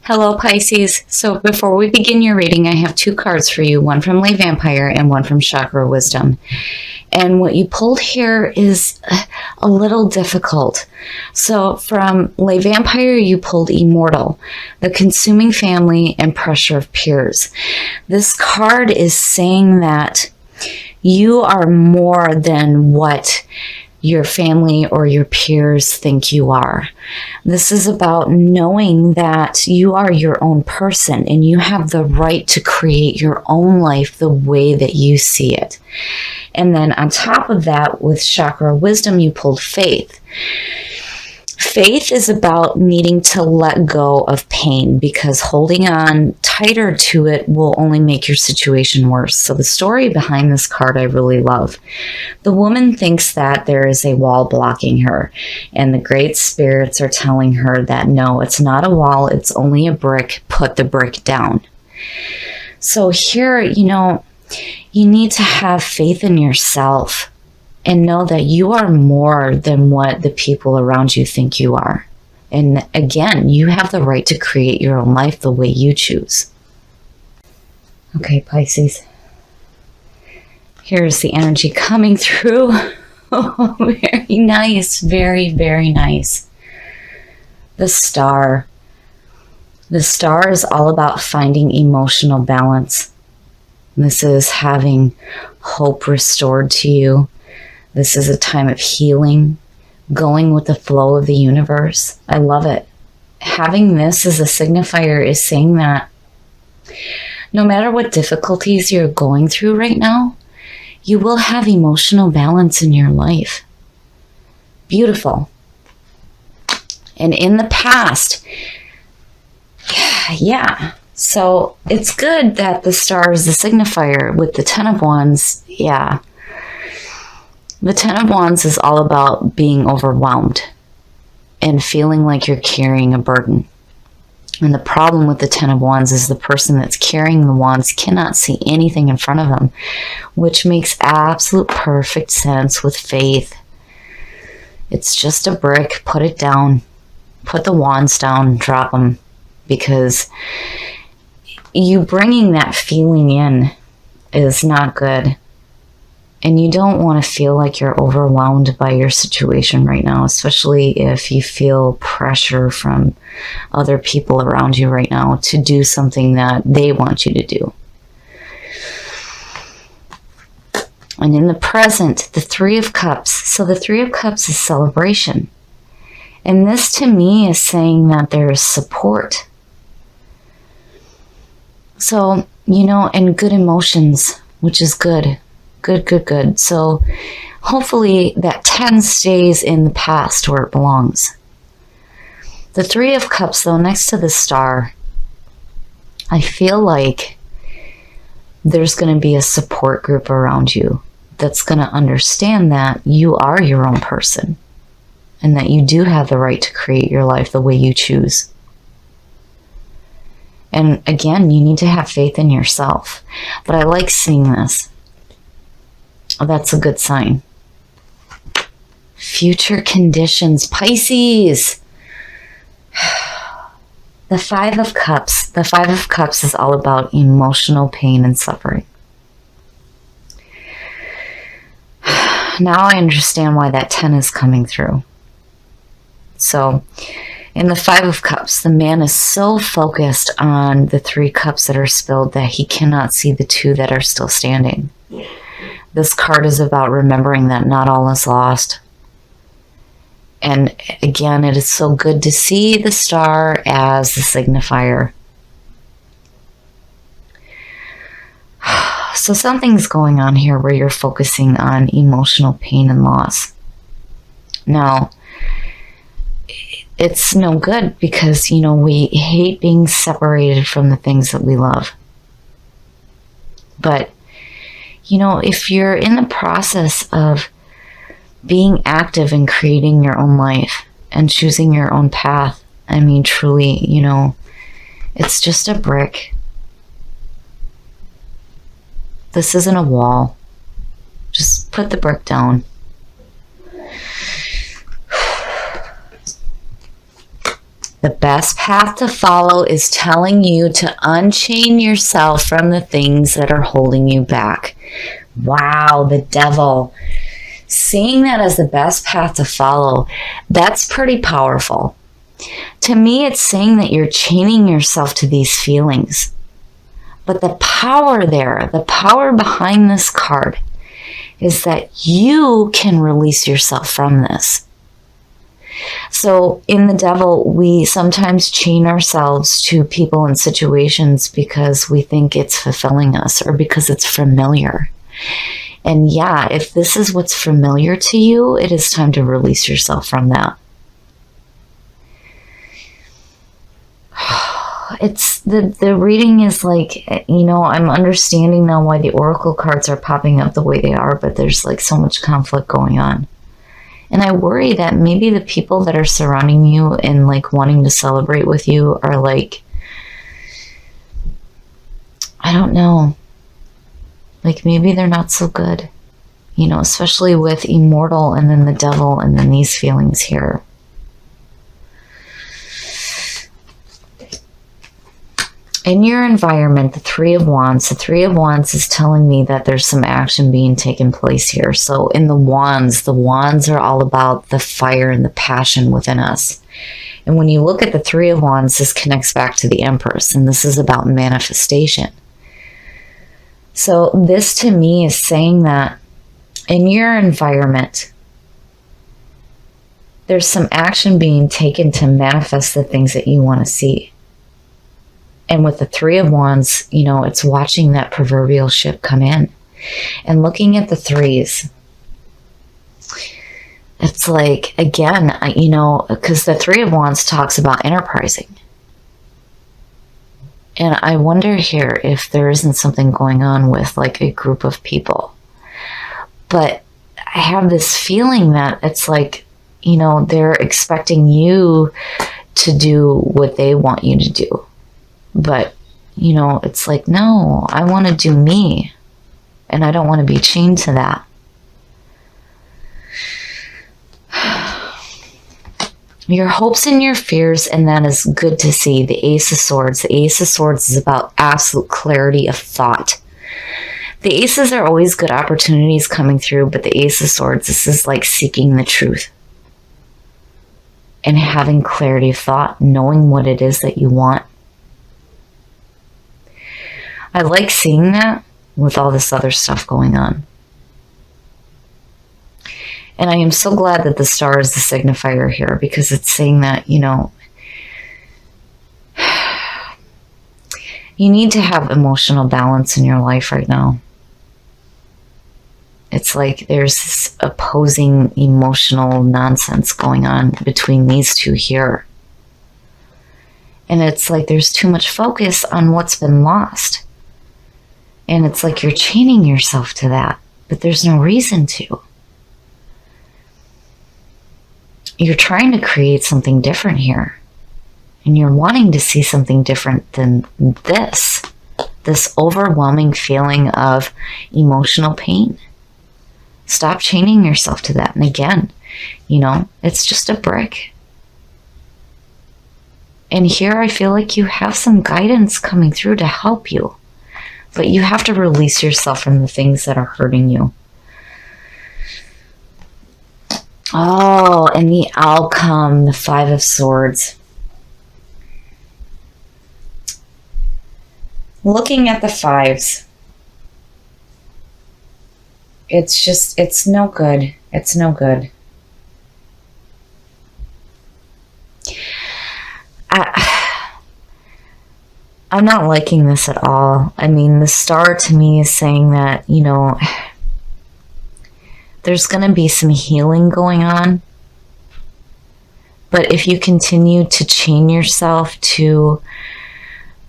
Hello, Pisces. So before we begin your reading, I have two cards for you, one from Lay Vampire and one from Chakra Wisdom. And what you pulled here is a little difficult. So from Lay Vampire, you pulled Immortal, the consuming family and pressure of peers. This card is saying that you are more than what your family or your peers think you are. This is about knowing that you are your own person and you have the right to create your own life the way that you see it. And then on top of that, with Chakra Wisdom, you pulled Faith. Faith is about needing to let go of pain because holding on tighter to it will only make your situation worse. So the story behind this card I really love. The woman thinks that there is a wall blocking her, and the great spirits are telling her that no, it's not a wall, it's only a brick, put the brick down. So here, you need to have faith in yourself. And know that you are more than what the people around you think you are. And again, you have the right to create your own life the way you choose. Okay, Pisces. Here's the energy coming through. Oh, very nice. Very, very nice. The Star. The Star is all about finding emotional balance. This is having hope restored to you. This is a time of healing, going with the flow of the universe. I love it. Having this as a signifier is saying that no matter what difficulties you're going through right now, you will have emotional balance in your life. Beautiful. And in the past, yeah. So it's good that the Star is the signifier with the Ten of Wands. Yeah. The Ten of Wands is all about being overwhelmed and feeling like you're carrying a burden. And the problem with the Ten of Wands is the person that's carrying the wands cannot see anything in front of them, which makes absolute perfect sense with Faith. It's just a brick. Put it down. Put the wands down. Drop them. Because you bringing that feeling in is not good. And you don't want to feel like you're overwhelmed by your situation right now, especially if you feel pressure from other people around you right now to do something that they want you to do. And in the present, the Three of Cups. So the Three of Cups is celebration. And this to me is saying that there is support. So, and good emotions, which is good. Good. So hopefully that 10 stays in the past where it belongs. The Three of Cups, though, next to the Star, I feel like there's going to be a support group around you that's going to understand that you are your own person and that you do have the right to create your life the way you choose. And again, you need to have faith in yourself. But I like seeing this. That's a good sign. Future conditions, Pisces. The Five of Cups. The Five of Cups is all about emotional pain and suffering. Now I understand why that 10 is coming through. So, in the Five of Cups, the man is so focused on the 3 cups that are spilled that he cannot see the 2 that are still standing. This card is about remembering that not all is lost. And again, it is so good to see the Star as the signifier. So something's going on here where you're focusing on emotional pain and loss. Now, it's no good because, we hate being separated from the things that we love. But if you're in the process of being active and creating your own life and choosing your own path, truly, it's just a brick. This isn't a wall. Just put the brick down. The best path to follow is telling you to unchain yourself from the things that are holding you back. Wow, the devil. Seeing that as the best path to follow, that's pretty powerful. To me, it's saying that you're chaining yourself to these feelings. But the power there, the power behind this card, is that you can release yourself from this. So in the devil, we sometimes chain ourselves to people and situations because we think it's fulfilling us or because it's familiar. And yeah, if this is what's familiar to you, it is time to release yourself from that. It's the reading is like, I'm understanding now why the oracle cards are popping up the way they are, but there's like so much conflict going on. And I worry that maybe the people that are surrounding you and like wanting to celebrate with you are like, I don't know, like maybe they're not so good, especially with immortal and then the devil and then these feelings here. In your environment, the Three of Wands is telling me that there's some action being taken place here. So in the wands are all about the fire and the passion within us. And when you look at the Three of Wands, this connects back to the Empress, and this is about manifestation. So this to me is saying that in your environment, there's some action being taken to manifest the things that you want to see. And with the Three of Wands, it's watching that proverbial ship come in and looking at the threes. It's like, again, because the Three of Wands talks about enterprising. And I wonder here if there isn't something going on with like a group of people. But I have this feeling that it's like, they're expecting you to do what they want you to do. But, it's like, no, I want to do me. And I don't want to be chained to that. Your hopes and your fears, and that is good to see. The Ace of Swords. The Ace of Swords is about absolute clarity of thought. The aces are always good opportunities coming through, but the Ace of Swords, this is like seeking the truth. And having clarity of thought, knowing what it is that you want. I like seeing that with all this other stuff going on. And I am so glad that the star is the signifier here, because it's saying that, you need to have emotional balance in your life right now. It's like there's this opposing emotional nonsense going on between these two here. And it's like there's too much focus on what's been lost. And it's like you're chaining yourself to that, but there's no reason to. You're trying to create something different here. And you're wanting to see something different than this overwhelming feeling of emotional pain. Stop chaining yourself to that. And again, it's just a brick. And here I feel like you have some guidance coming through to help you. But you have to release yourself from the things that are hurting you. Oh, and the outcome, the Five of Swords. Looking at the fives, it's no good. It's no good. I'm not liking this at all. I mean, the star to me is saying that, there's going to be some healing going on. But if you continue to chain yourself to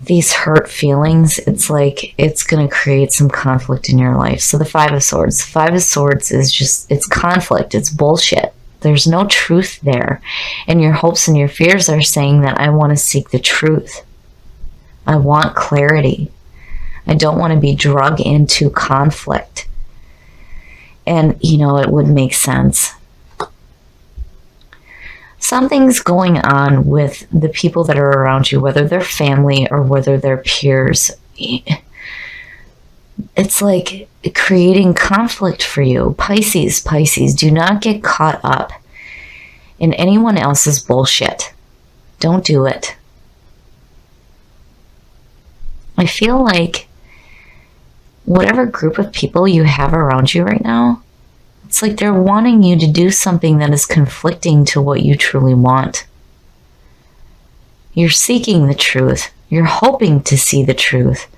these hurt feelings, it's like it's going to create some conflict in your life. So the Five of Swords. Five of Swords is just, it's conflict. It's bullshit. There's no truth there. And your hopes and your fears are saying that I want to seek the truth. I want clarity. I don't want to be drug into conflict. And, it would make sense. something's going on with the people that are around you, whether they're family or whether they're peers. It's like creating conflict for you. Pisces, do not get caught up in anyone else's bullshit. Don't do it. I feel like whatever group of people you have around you right now, it's like they're wanting you to do something that is conflicting to what you truly want. You're seeking the truth. You're hoping to see the truth.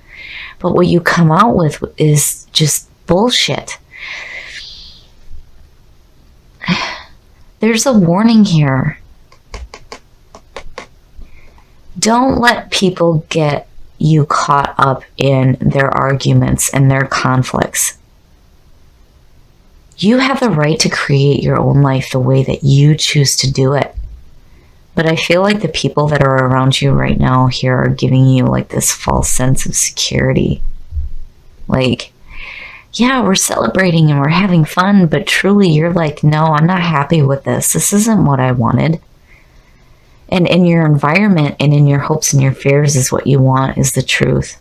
But what you come out with is just bullshit. There's a warning here. Don't let people get you caught up in their arguments and their conflicts. You have the right to create your own life the way that you choose to do it. But I feel like the people that are around you right now here are giving you like this false sense of security. Like, yeah, we're celebrating and we're having fun, but truly you're like, no, I'm not happy with this. This isn't what I wanted. And in your environment and in your hopes and your fears is what you want is the truth.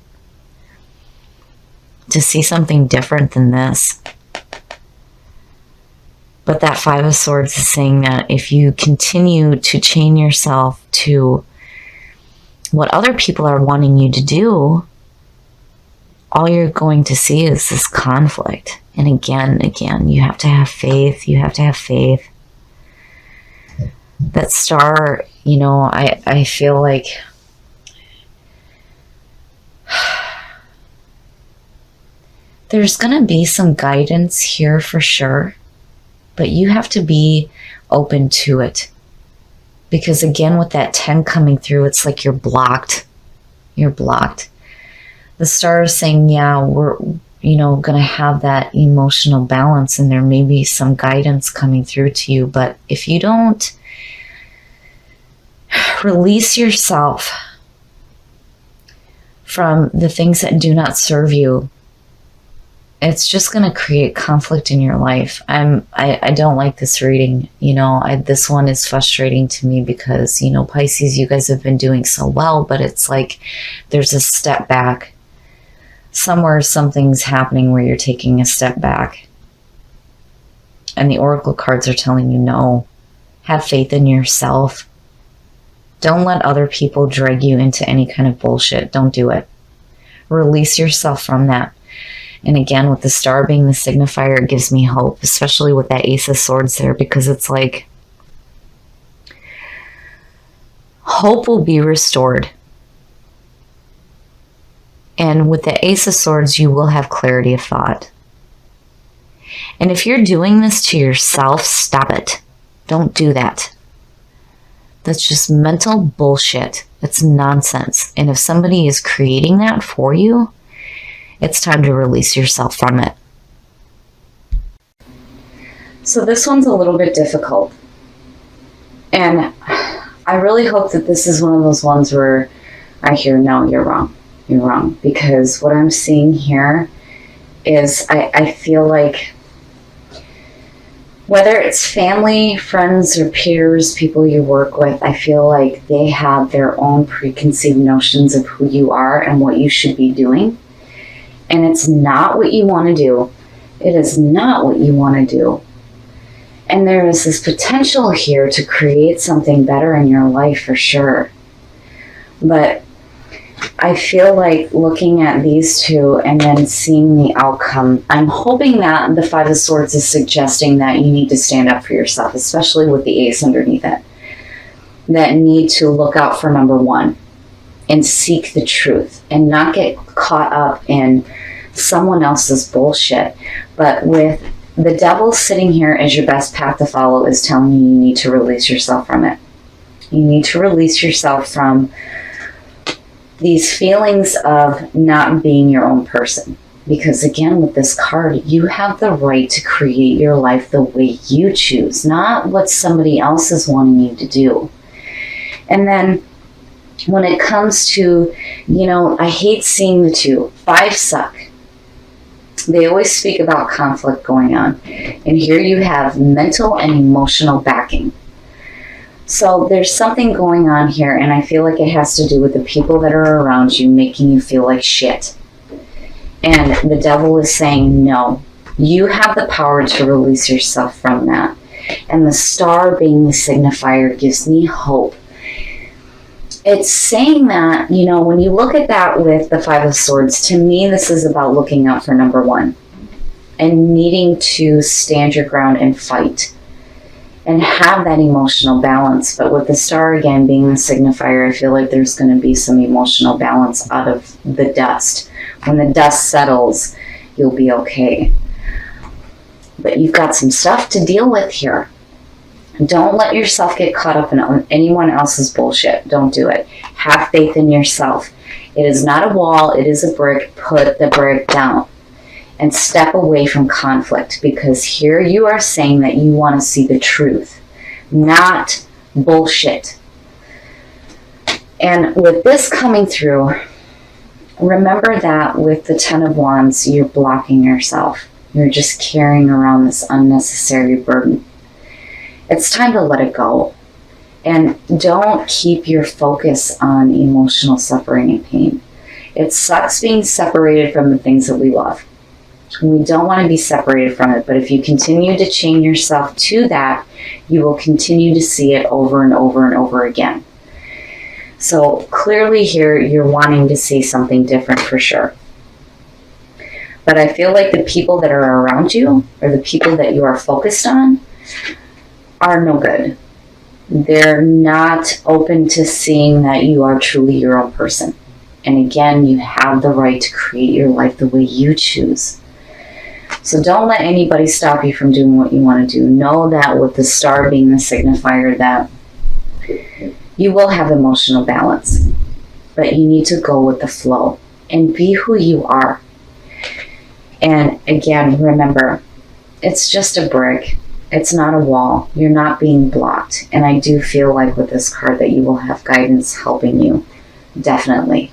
To see something different than this. But that Five of Swords is saying that if you continue to chain yourself to what other people are wanting you to do, all you're going to see is this conflict. And again, you have to have faith. You have to have faith. That star, you know, I feel like there's going to be some guidance here for sure, but you have to be open to it. Because again, with that 10 coming through, it's like you're blocked. You're blocked. The star is saying, yeah, we're, you know, going to have that emotional balance and there may be some guidance coming through to you. But if you don't release yourself from the things that do not serve you, it's just going to create conflict in your life. I don't like this reading. You know, this one is frustrating to me because, you know, Pisces, you guys have been doing so well, but it's like there's a step back. Somewhere something's happening where you're taking a step back. And the Oracle cards are telling you no. Have faith in yourself. Don't let other people drag you into any kind of bullshit. Don't do it. Release yourself from that. And again, with the star being the signifier, it gives me hope, especially with that Ace of Swords there, because it's like hope will be restored. And with the Ace of Swords, you will have clarity of thought. And if you're doing this to yourself, stop it. Don't do that. That's just mental bullshit. It's nonsense. And if somebody is creating that for you, it's time to release yourself from it. So this one's a little bit difficult. And I really hope that this is one of those ones where I hear, no, you're wrong. You're wrong. Because what I'm seeing here is I feel like whether it's family, friends, or peers, people you work with, I feel like they have their own preconceived notions of who you are and what you should be doing. And it's not what you want to do. It is not what you want to do. And there is this potential here to create something better in your life for sure. But I feel like looking at these two and then seeing the outcome, I'm hoping that the Five of Swords is suggesting that you need to stand up for yourself, especially with the Ace underneath it. That need to look out for number one and seek the truth and not get caught up in someone else's bullshit. But with the devil sitting here as your best path to follow is telling you need to release yourself from it. You need to release yourself from these feelings of not being your own person. Because again, with this card, you have the right to create your life the way you choose, not what somebody else is wanting you to do. And then when it comes to, you know, I hate seeing the two. Five suck. They always speak about conflict going on. And here you have mental and emotional backing. So there's something going on here, and I feel like it has to do with the people that are around you making you feel like shit. And the devil is saying, no, you have the power to release yourself from that. And the star being the signifier gives me hope. It's saying that, you know, when you look at that with the Five of Swords, to me, this is about looking out for number one and needing to stand your ground and fight and have that emotional balance. But with the star again being the signifier, I feel like there's going to be some emotional balance out of the dust. When the dust settles, you'll be okay. But you've got some stuff to deal with here. Don't let yourself get caught up in anyone else's bullshit. Don't do it. Have faith in yourself. It is not a wall. It is a brick. Put the brick down and step away from conflict, because here you are saying that you want to see the truth, not bullshit. And with this coming through, remember that with the Ten of Wands, you're blocking yourself. You're just carrying around this unnecessary burden. It's time to let it go. And don't keep your focus on emotional suffering and pain. It sucks being separated from the things that we love. We don't want to be separated from it, but if you continue to chain yourself to that, you will continue to see it over and over and over again. So clearly here, you're wanting to see something different for sure. But I feel like the people that are around you, or the people that you are focused on, are no good. They're not open to seeing that you are truly your own person. And again, you have the right to create your life the way you choose. So don't let anybody stop you from doing what you want to do. Know that with the star being the signifier, that you will have emotional balance. But you need to go with the flow and be who you are. And again, remember, it's just a brick. It's not a wall. You're not being blocked. And I do feel like with this card that you will have guidance helping you. Definitely.